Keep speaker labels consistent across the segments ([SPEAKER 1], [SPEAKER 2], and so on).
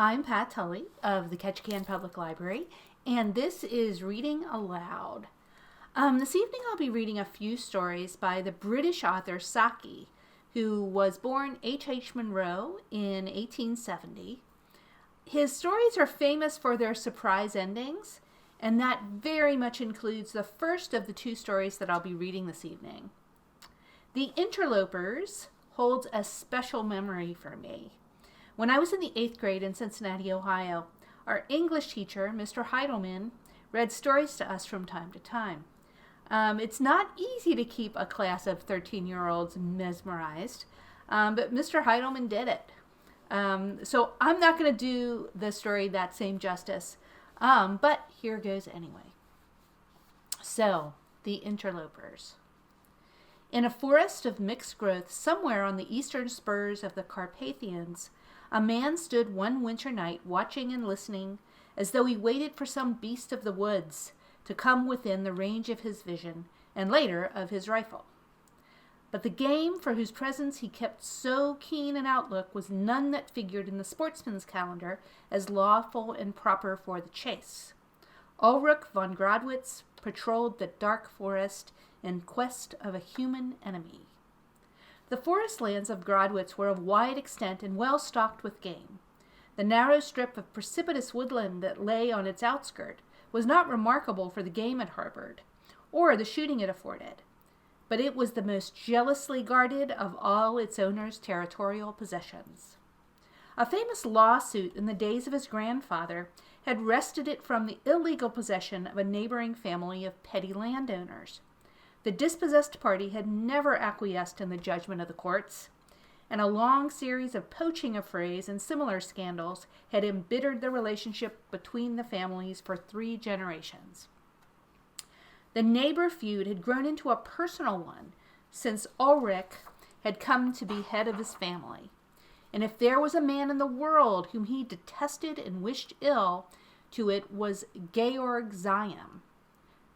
[SPEAKER 1] I'm Pat Tully of the Ketchikan Public Library, and this is Reading Aloud. This evening I'll be reading a few stories by the British author Saki, who was born H. Munro in 1870. His stories are famous for their surprise endings, and that very much includes the first of the two stories that I'll be reading this evening. The Interlopers holds a special memory for me. When I was in the 8th grade in Cincinnati, Ohio, our English teacher, Mr. Heidelman, read stories to us from time to time. It's not easy to keep a class of 13-year-olds mesmerized, but Mr. Heidelman did it. So I'm not going to do the story that same justice, but here goes anyway. So, the Interlopers. In a forest of mixed growth somewhere on the eastern spurs of the Carpathians, a man stood one winter night watching and listening as though he waited for some beast of the woods to come within the range of his vision and later of his rifle. But the game for whose presence he kept so keen an outlook was none that figured in the sportsman's calendar as lawful and proper for the chase. Ulrich von Gradwitz patrolled the dark forest in quest of a human enemy. The forest lands of Gradwitz were of wide extent and well stocked with game. The narrow strip of precipitous woodland that lay on its outskirt was not remarkable for the game it harbored, or the shooting it afforded, but it was the most jealously guarded of all its owner's territorial possessions. A famous lawsuit in the days of his grandfather had wrested it from the illegal possession of a neighboring family of petty landowners. The dispossessed party had never acquiesced in the judgment of the courts, and a long series of poaching affrays and similar scandals had embittered the relationship between the families for 3 generations. The neighbor feud had grown into a personal one since Ulrich had come to be head of his family, and if there was a man in the world whom he detested and wished ill to, it was Georg Ziam,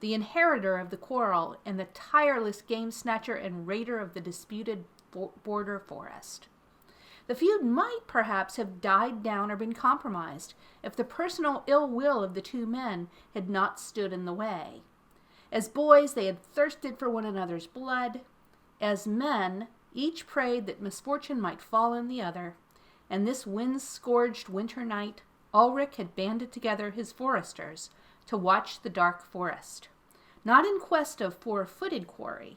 [SPEAKER 1] the inheritor of the quarrel and the tireless game snatcher and raider of the disputed border forest. The feud might perhaps have died down or been compromised if the personal ill will of the two men had not stood in the way. As boys, they had thirsted for one another's blood. As men, each prayed that misfortune might fall on the other, and this wind-scourged winter night, Ulrich had banded together his foresters to watch the dark forest, not in quest of four-footed quarry,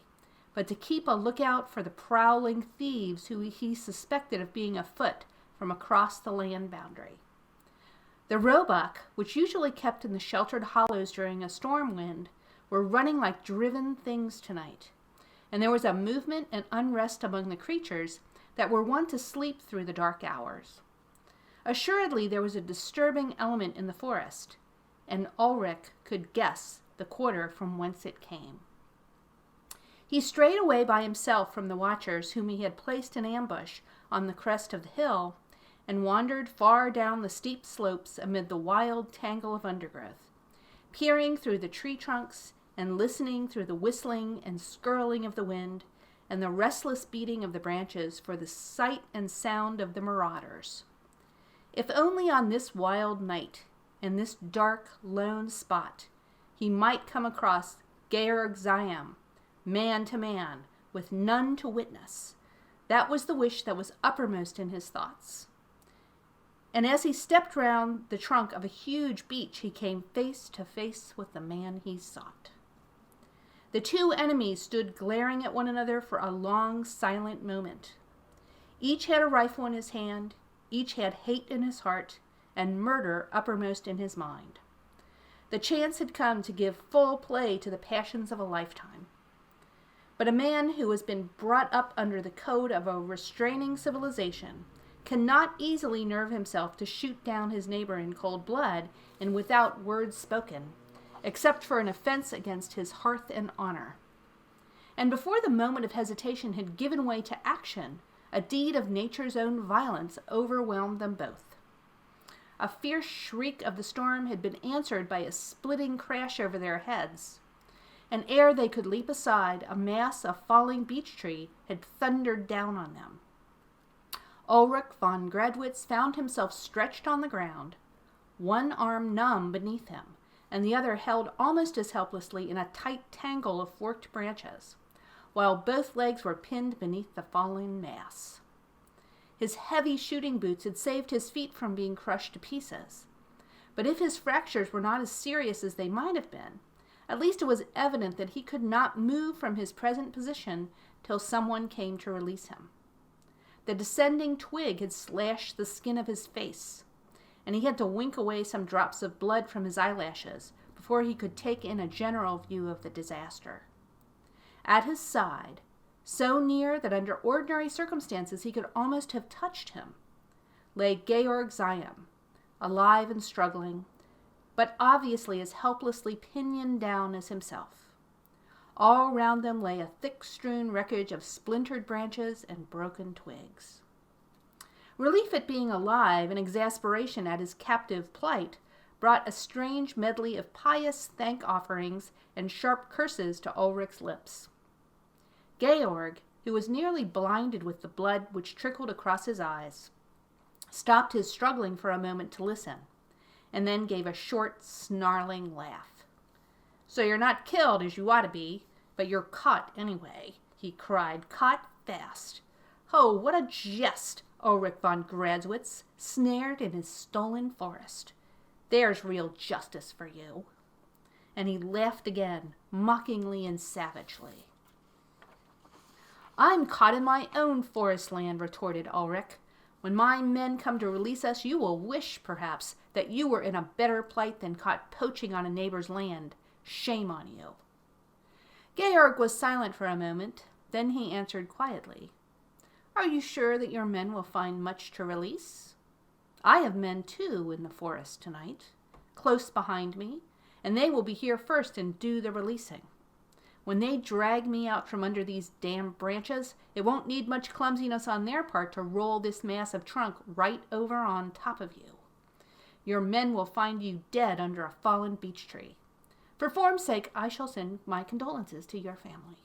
[SPEAKER 1] but to keep a lookout for the prowling thieves who he suspected of being afoot from across the land boundary. The roebuck, which usually kept in the sheltered hollows during a storm wind, were running like driven things tonight, and there was a movement and unrest among the creatures that were wont to sleep through the dark hours. Assuredly there was a disturbing element in the forest, and Ulrich could guess the quarter from whence it came. He strayed away by himself from the watchers whom he had placed in ambush on the crest of the hill, and wandered far down the steep slopes amid the wild tangle of undergrowth, peering through the tree trunks and listening through the whistling and skirling of the wind and the restless beating of the branches for the sight and sound of the marauders. If only on this wild night, in this dark, lone spot, he might come across Georg Ziam, man to man, with none to witness. That was the wish that was uppermost in his thoughts. And as he stepped round the trunk of a huge beech, he came face to face with the man he sought. The two enemies stood glaring at one another for a long, silent moment. Each had a rifle in his hand, each had hate in his heart, and murder uppermost in his mind. The chance had come to give full play to the passions of a lifetime. But a man who has been brought up under the code of a restraining civilization cannot easily nerve himself to shoot down his neighbor in cold blood and without words spoken, except for an offense against his hearth and honor. And before the moment of hesitation had given way to action, a deed of nature's own violence overwhelmed them both. A fierce shriek of the storm had been answered by a splitting crash over their heads, and ere they could leap aside, a mass of falling beech tree had thundered down on them. Ulrich von Gradwitz found himself stretched on the ground, one arm numb beneath him, and the other held almost as helplessly in a tight tangle of forked branches, while both legs were pinned beneath the fallen mass. His heavy shooting boots had saved his feet from being crushed to pieces. But if his fractures were not as serious as they might have been, at least it was evident that he could not move from his present position till someone came to release him. The descending twig had slashed the skin of his face, and he had to wink away some drops of blood from his eyelashes before he could take in a general view of the disaster. At his side, so near that under ordinary circumstances he could almost have touched him, lay Georg Ziam, alive and struggling, but obviously as helplessly pinioned down as himself. All round them lay a thick-strewn wreckage of splintered branches and broken twigs. Relief at being alive and exasperation at his captive plight brought a strange medley of pious thank offerings and sharp curses to Ulrich's lips. Georg, who was nearly blinded with the blood which trickled across his eyes, stopped his struggling for a moment to listen, and then gave a short, snarling laugh. "So you're not killed as you ought to be, but you're caught anyway," he cried, "caught fast. Oh, what a jest, Ulrich von Gradwitz, snared in his stolen forest. There's real justice for you." And he laughed again, mockingly and savagely. "I'm caught in my own forest land," retorted Ulrich. "When my men come to release us, you will wish, perhaps, that you were in a better plight than caught poaching on a neighbor's land. Shame on you." Georg was silent for a moment. Then he answered quietly, "Are you sure that your men will find much to release? I have men, too, in the forest tonight, close behind me, and they will be here first and do the releasing. When they drag me out from under these damned branches, it won't need much clumsiness on their part to roll this mass of trunk right over on top of you. Your men will find you dead under a fallen beech tree. For form's sake, I shall send my condolences to your family."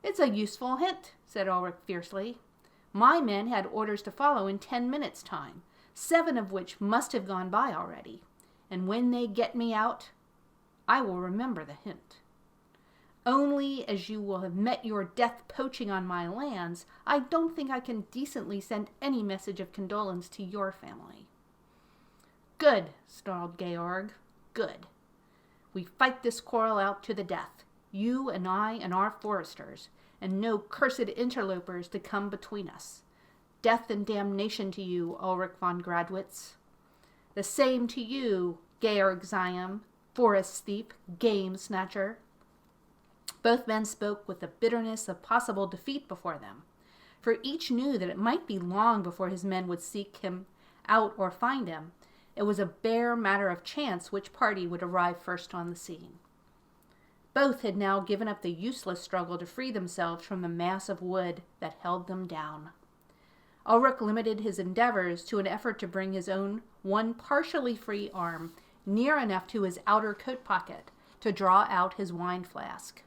[SPEAKER 1] "It's a useful hint," said Ulrich fiercely. "My men had orders to follow in 10 minutes' time, 7 of which must have gone by already. And when they get me out, I will remember the hint. Only, as you will have met your death poaching on my lands, I don't think I can decently send any message of condolence to your family." "Good," snarled Georg. "Good. We fight this quarrel out to the death, you and I and our foresters, and no cursed interlopers to come between us. Death and damnation to you, Ulrich von Gradwitz. The same to you, Georg Ziam, forest thief, game snatcher." Both men spoke with the bitterness of possible defeat before them, for each knew that it might be long before his men would seek him out or find him. It was a bare matter of chance which party would arrive first on the scene. Both had now given up the useless struggle to free themselves from the mass of wood that held them down. Ulrich limited his endeavors to an effort to bring his own one partially free arm near enough to his outer coat pocket to draw out his wine flask.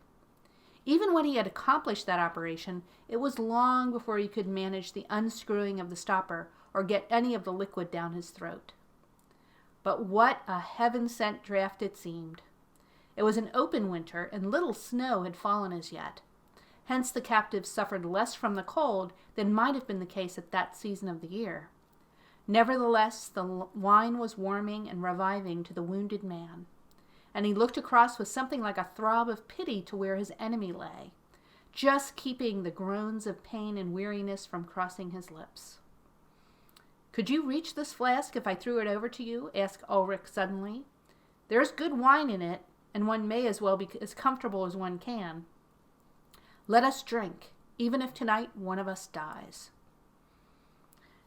[SPEAKER 1] Even when he had accomplished that operation, it was long before he could manage the unscrewing of the stopper or get any of the liquid down his throat. But what a heaven-sent draught it seemed. It was an open winter, and little snow had fallen as yet. Hence the captives suffered less from the cold than might have been the case at that season of the year. Nevertheless, the wine was warming and reviving to the wounded man, and he looked across with something like a throb of pity to where his enemy lay, just keeping the groans of pain and weariness from crossing his lips. "Could you reach this flask if I threw it over to you?" asked Ulrich suddenly. "There's good wine in it, and one may as well be as comfortable as one can. Let us drink, even if tonight one of us dies."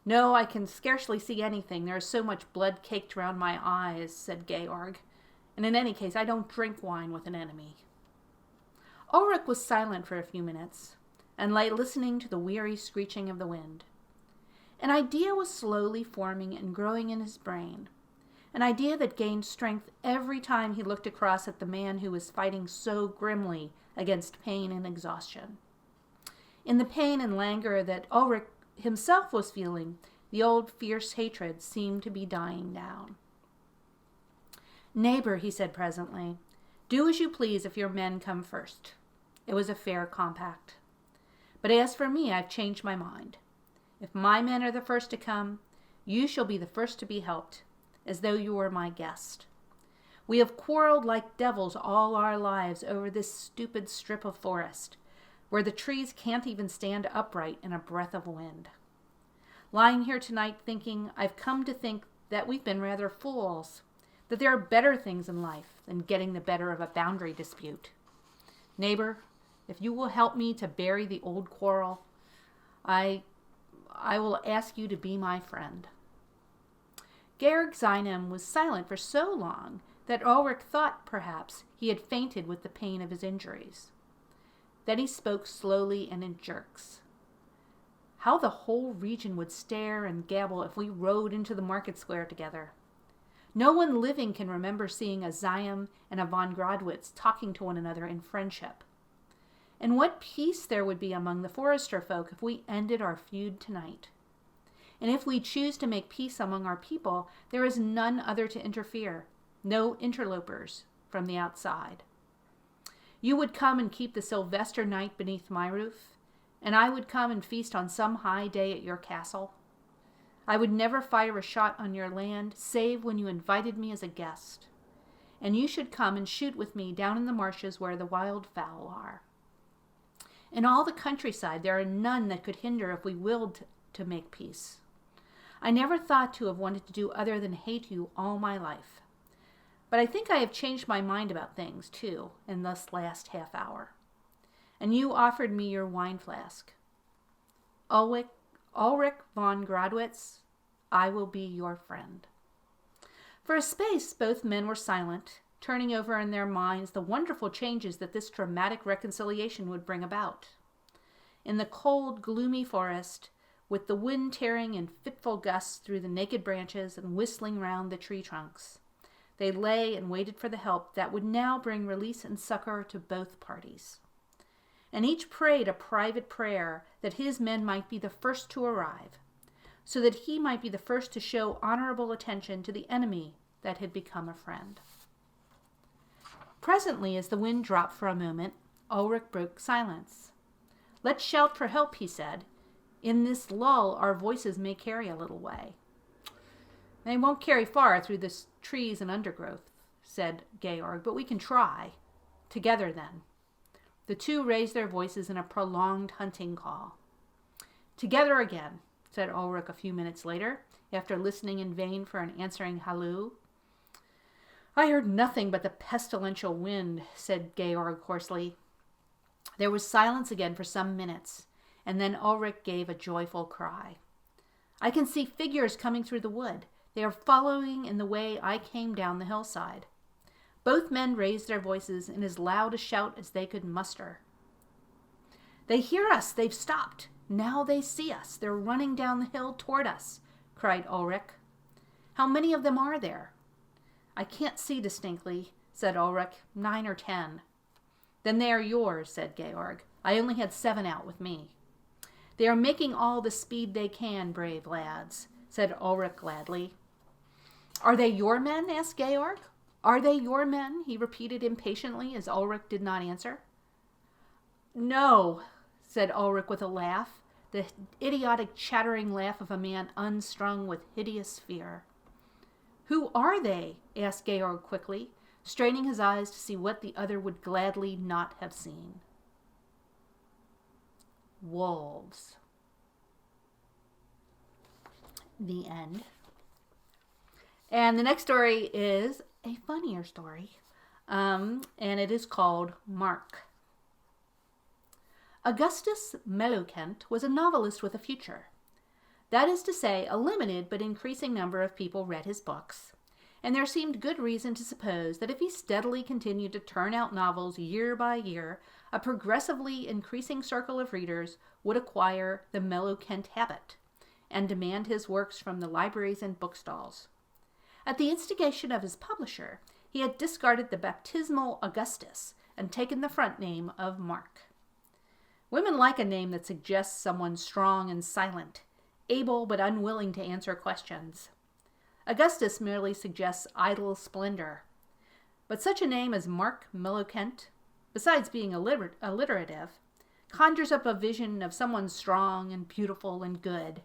[SPEAKER 1] "No, I can scarcely see anything. There is so much blood caked round my eyes," said Georg. "And in any case, I don't drink wine with an enemy." Ulrich was silent for a few minutes, and lay listening to the weary screeching of the wind. An idea was slowly forming and growing in his brain, an idea that gained strength every time he looked across at the man who was fighting so grimly against pain and exhaustion. In the pain and languor that Ulrich himself was feeling, the old fierce hatred seemed to be dying down. "Neighbor," he said presently, "do as you please if your men come first." It was a fair compact. "But as for me, I've changed my mind. If my men are the first to come, you shall be the first to be helped, as though you were my guest. We have quarreled like devils all our lives over this stupid strip of forest, where the trees can't even stand upright in a breath of wind. Lying here tonight thinking, I've come to think that we've been rather fools, that there are better things in life than getting the better of a boundary dispute. Neighbor, if you will help me to bury the old quarrel, I will ask you to be my friend." Georg Zinem was silent for so long that Ulrich thought, perhaps, he had fainted with the pain of his injuries. Then he spoke slowly and in jerks. "How the whole region would stare and gabble if we rode into the market square together. No one living can remember seeing a Ziem and a von Gradwitz talking to one another in friendship. And what peace there would be among the forester folk if we ended our feud tonight. And if we choose to make peace among our people, there is none other to interfere, no interlopers from the outside. You would come and keep the Sylvester night beneath my roof, and I would come and feast on some high day at your castle. I would never fire a shot on your land, save when you invited me as a guest. And you should come and shoot with me down in the marshes where the wild fowl are. In all the countryside there are none that could hinder if we willed to make peace. I never thought to have wanted to do other than hate you all my life. But I think I have changed my mind about things, too, in this last half hour. And you offered me your wine flask. Ulrich von Gradwitz, I will be your friend." For a space, both men were silent, turning over in their minds the wonderful changes that this dramatic reconciliation would bring about. In the cold, gloomy forest, with the wind tearing in fitful gusts through the naked branches and whistling round the tree trunks, they lay and waited for the help that would now bring release and succor to both parties. And each prayed a private prayer that his men might be the first to arrive, so that he might be the first to show honorable attention to the enemy that had become a friend. Presently, as the wind dropped for a moment, Ulrich broke silence. "Let's shout for help," he said. "In this lull our voices may carry a little way." "They won't carry far through the trees and undergrowth," said Georg, "but we can try. Together, then." The two raised their voices in a prolonged hunting call. "Together again," said Ulrich a few minutes later, after listening in vain for an answering halloo. "I heard nothing but the pestilential wind," said Georg hoarsely. There was silence again for some minutes, and then Ulrich gave a joyful cry. "I can see figures coming through the wood. They are following in the way I came down the hillside." Both men raised their voices in as loud a shout as they could muster. "They hear us! They've stopped! Now they see us! They're running down the hill toward us!" cried Ulrich. "How many of them are there?" "I can't see distinctly," said Ulrich. 9 or 10. "Then they are yours," said Georg. "I only had 7 out with me." "They are making all the speed they can, brave lads," said Ulrich gladly. "Are they your men?" asked Georg. "Are they your men?" he repeated impatiently as Ulrich did not answer. "No," said Ulrich with a laugh, the idiotic chattering laugh of a man unstrung with hideous fear. "Who are they?" asked Georg quickly, straining his eyes to see what the other would gladly not have seen. Wolves. The end. And the next story is a funnier story, and it is called Mark. Augustus Mellowkent was a novelist with a future. That is to say, a limited but increasing number of people read his books, and there seemed good reason to suppose that if he steadily continued to turn out novels year by year, a progressively increasing circle of readers would acquire the Mellowkent habit and demand his works from the libraries and bookstalls. At the instigation of his publisher, he had discarded the baptismal Augustus and taken the front name of Mark. Women like a name that suggests someone strong and silent, able but unwilling to answer questions. Augustus merely suggests idle splendor. But such a name as Mark Mellowkent, besides being alliterative, conjures up a vision of someone strong and beautiful and good.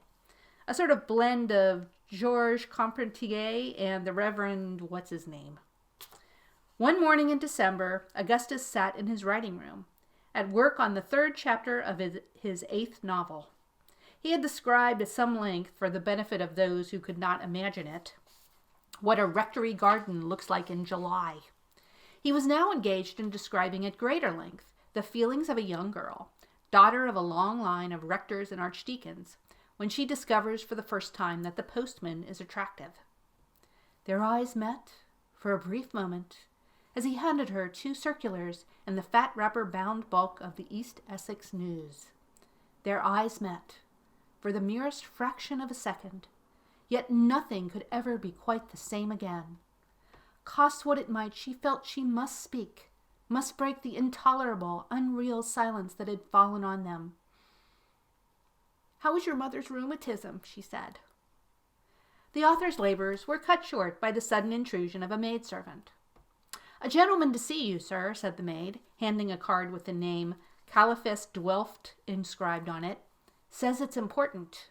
[SPEAKER 1] A sort of blend of Georges Carpentier and the Reverend what's-his-name. One morning in December, Augustus sat in his writing room, at work on the 3rd chapter of his 8th novel. He had described at some length, for the benefit of those who could not imagine it, what a rectory garden looks like in July. He was now engaged in describing at greater length the feelings of a young girl, daughter of a long line of rectors and archdeacons, when she discovers for the first time that the postman is attractive. Their eyes met for a brief moment as he handed her 2 circulars and the fat wrapper-bound bulk of the East Essex News. Their eyes met for the merest fraction of a second, yet nothing could ever be quite the same again. Cost what it might, she felt she must speak, must break the intolerable, unreal silence that had fallen on them. "How is your mother's rheumatism?" she said. The author's labors were cut short by the sudden intrusion of a maidservant. "A gentleman to see you, sir," said the maid, handing a card with the name Caliphus Dwelft inscribed on it. "Says it's important."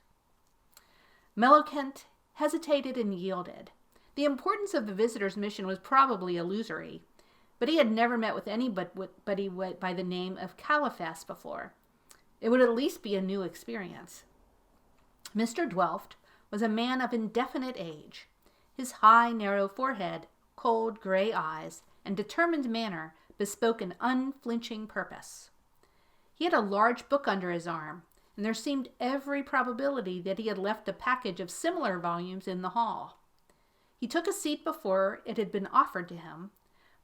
[SPEAKER 1] Mellowkent hesitated and yielded. The importance of the visitor's mission was probably illusory, but he had never met with anybody by the name of Caliphus before. It would at least be a new experience. Mr. Dwelft was a man of indefinite age. His high, narrow forehead, cold, gray eyes, and determined manner bespoke an unflinching purpose. He had a large book under his arm, and there seemed every probability that he had left a package of similar volumes in the hall. He took a seat before it had been offered to him,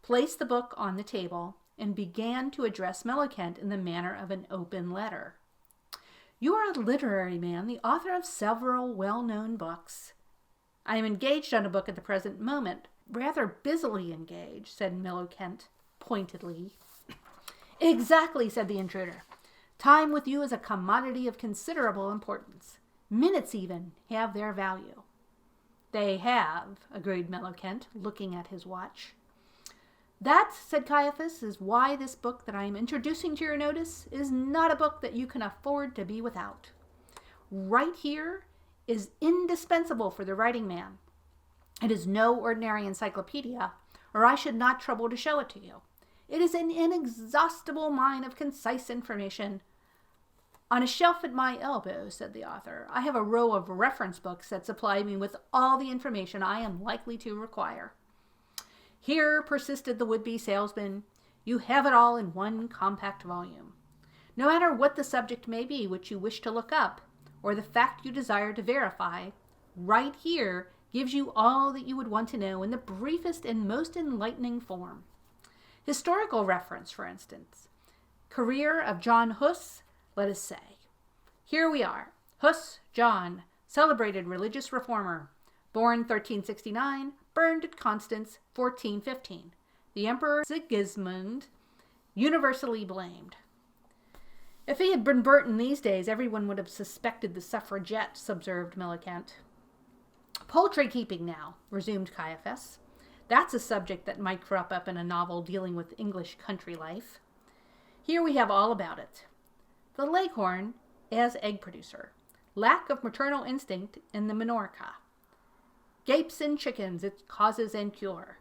[SPEAKER 1] placed the book on the table, and began to address Mellowkent in the manner of an open letter. "You are a literary man, the author of several well-known books." "I am engaged on a book at the present moment, rather busily engaged," said Mellowkent pointedly. "Exactly," said the intruder. "Time with you is a commodity of considerable importance. Minutes, even, have their value." "They have," agreed Mellowkent, looking at his watch. "That," said Caiaphas, "is why this book that I am introducing to your notice is not a book that you can afford to be without. Right here is indispensable for the writing man. It is no ordinary encyclopedia, or I should not trouble to show it to you. It is an inexhaustible mine of concise information. On a shelf at my elbow," said the author, "I have a row of reference books that supply me with all the information I am likely to require." "Here," persisted the would-be salesman, "you have it all in one compact volume. No matter what the subject may be which you wish to look up, or the fact you desire to verify, right here gives you all that you would want to know in the briefest and most enlightening form. Historical reference, for instance. Career of John Huss, let us say. Here we are. Huss, John, celebrated religious reformer. Born 1369, burned at Constance 1415. The Emperor Sigismund, universally blamed." "If he had been burnt in these days, everyone would have suspected the suffragettes," observed Mellowkent. "Poultry keeping now," resumed Caiaphas. "That's a subject that might crop up in a novel dealing with English country life. Here we have all about it. The Leghorn as egg producer. Lack of maternal instinct in the Minorca. Gapes in chickens, its causes and cure.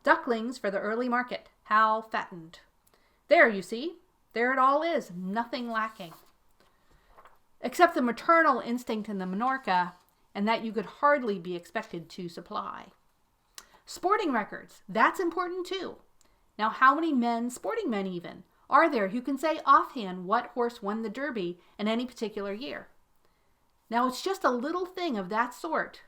[SPEAKER 1] Ducklings for the early market, how fattened. There, you see, there it all is, nothing lacking. Except the maternal instinct in the Minorca, and that you could hardly be expected to supply. Sporting records, that's important too. Now how many men, sporting men even, are there who can say offhand what horse won the Derby in any particular year? Now it's just a little thing of that sort."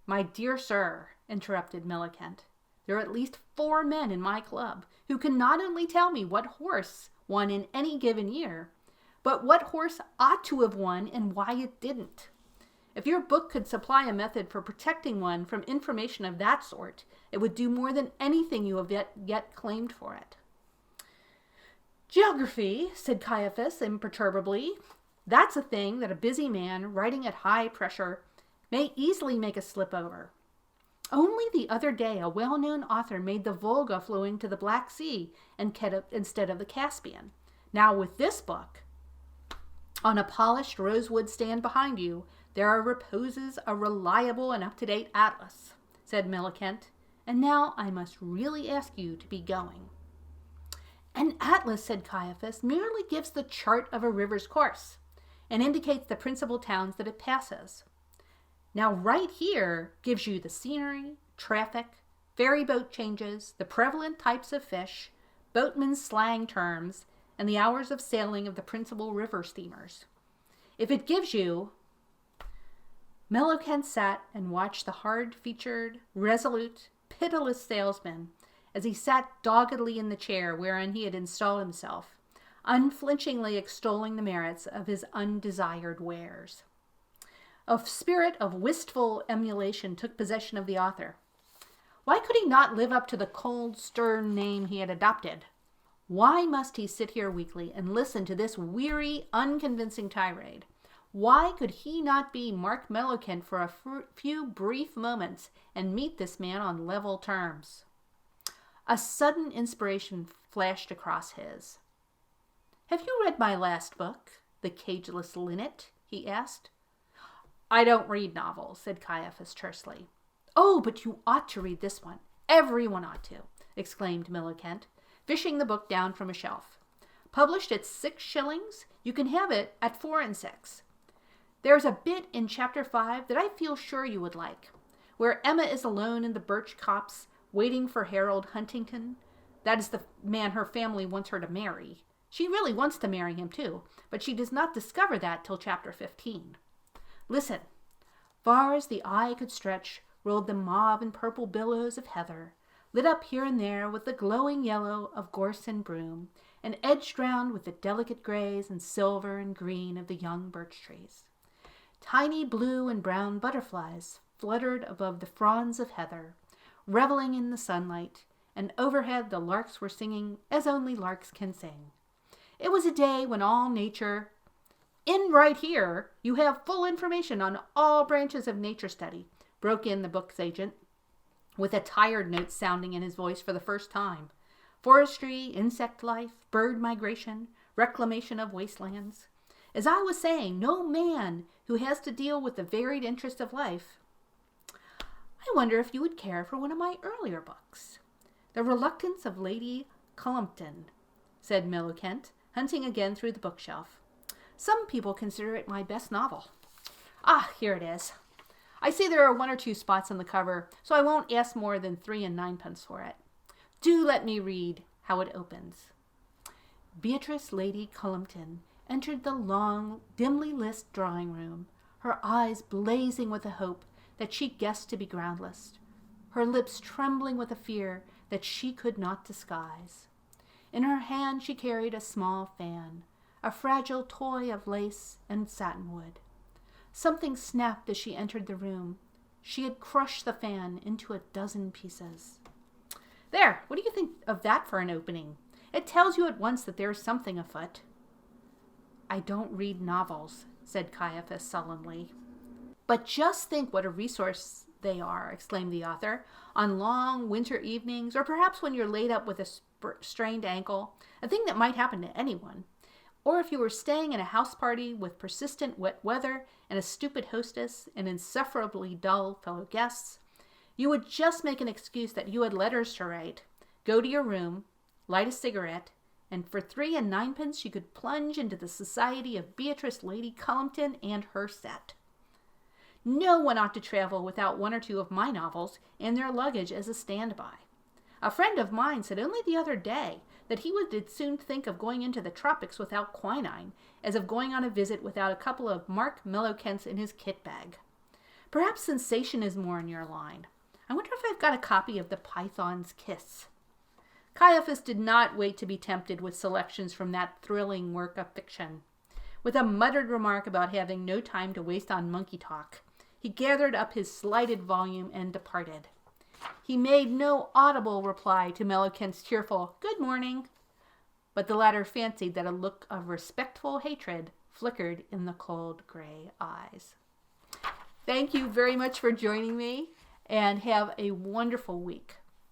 [SPEAKER 1] "My dear sir," interrupted Mellowkent, "there are at least 4 men in my club who can not only tell me what horse won in any given year, but what horse ought to have won and why it didn't. If your book could supply a method for protecting one from information of that sort, it would do more than anything you have yet claimed for it." Geography, said Caiaphas imperturbably. That's a thing that a busy man writing at high pressure may easily make a slip over. Only the other day a well-known author made the Volga flowing to the Black Sea instead of the Caspian. Now with this book, on a polished rosewood stand behind you, there reposes a reliable and up-to-date atlas, said Millicent. And now I must really ask you to be going. An atlas, said Caiaphas, merely gives the chart of a river's course and indicates the principal towns that it passes. Now right here gives you the scenery, traffic, ferry boat changes, the prevalent types of fish, boatmen's slang terms, and the hours of sailing of the principal river steamers. If it gives you... Millicent sat and watched the hard-featured, resolute, pitiless salesman as he sat doggedly in the chair wherein he had installed himself, unflinchingly extolling the merits of his undesired wares. A spirit of wistful emulation took possession of the author. Why could he not live up to the cold, stern name he had adopted? Why must he sit here weekly and listen to this weary, unconvincing tirade? Why could he not be Mark Millicent for a few brief moments and meet this man on level terms? A sudden inspiration flashed across his. Have you read my last book, The Cageless Linnet? He asked. I don't read novels, said Caiaphas tersely. Oh, but you ought to read this one. Everyone ought to, exclaimed Millicent, fishing the book down from a shelf. Published at 6 shillings, you can have it at 4 and 6. There's a bit in chapter 5 that I feel sure you would like, where Emma is alone in the birch copse waiting for Harold Huntington. That is the man her family wants her to marry. She really wants to marry him too, but she does not discover that till chapter 15. Listen. Far as the eye could stretch rolled the mauve and purple billows of heather, lit up here and there with the glowing yellow of gorse and broom, and edged round with the delicate grays and silver and green of the young birch trees. Tiny blue and brown butterflies fluttered above the fronds of heather, reveling in the sunlight, and overhead the larks were singing as only larks can sing. It was a day when all nature... In right here, you have full information on all branches of nature study, broke in the book's agent, with a tired note sounding in his voice for the first time. Forestry, insect life, bird migration, reclamation of wastelands. As I was saying, no man who has to deal with the varied interest of life. I wonder if you would care for one of my earlier books. The Reluctance of Lady Cullumpton, said Millicent, hunting again through the bookshelf. Some people consider it my best novel. Ah, here it is. I see there are 1 or 2 spots on the cover, so I won't ask more than 3 and 9pence for it. Do let me read how it opens. Beatrice Lady Cullumpton entered the long, dimly lit drawing room, her eyes blazing with a hope that she guessed to be groundless, her lips trembling with a fear that she could not disguise. In her hand she carried a small fan, a fragile toy of lace and satinwood. Something snapped as she entered the room. She had crushed the fan into a dozen pieces. There, what do you think of that for an opening? It tells you at once that there is something afoot. I don't read novels, said Caiaphas sullenly. But just think what a resource they are, exclaimed the author, on long winter evenings, or perhaps when you're laid up with a strained ankle, a thing that might happen to anyone. Or if you were staying in a house party with persistent wet weather and a stupid hostess and insufferably dull fellow guests, you would just make an excuse that you had letters to write, go to your room, light a cigarette, and for 3 and 9pence you could plunge into the society of Beatrice Lady Cullumpton and her set. No one ought to travel without 1 or 2 of my novels and their luggage as a standby. A friend of mine said only the other day that he would as soon think of going into the tropics without quinine as of going on a visit without a couple of Mark Millicents in his kit bag. Perhaps sensation is more in your line. I wonder if I've got a copy of The Python's Kiss. Caiaphas did not wait to be tempted with selections from that thrilling work of fiction. With a muttered remark about having no time to waste on monkey talk, he gathered up his slighted volume and departed. He made no audible reply to Millicent's cheerful "Good morning," but the latter fancied that a look of respectful hatred flickered in the cold gray eyes. Thank you very much for joining me, and have a wonderful week.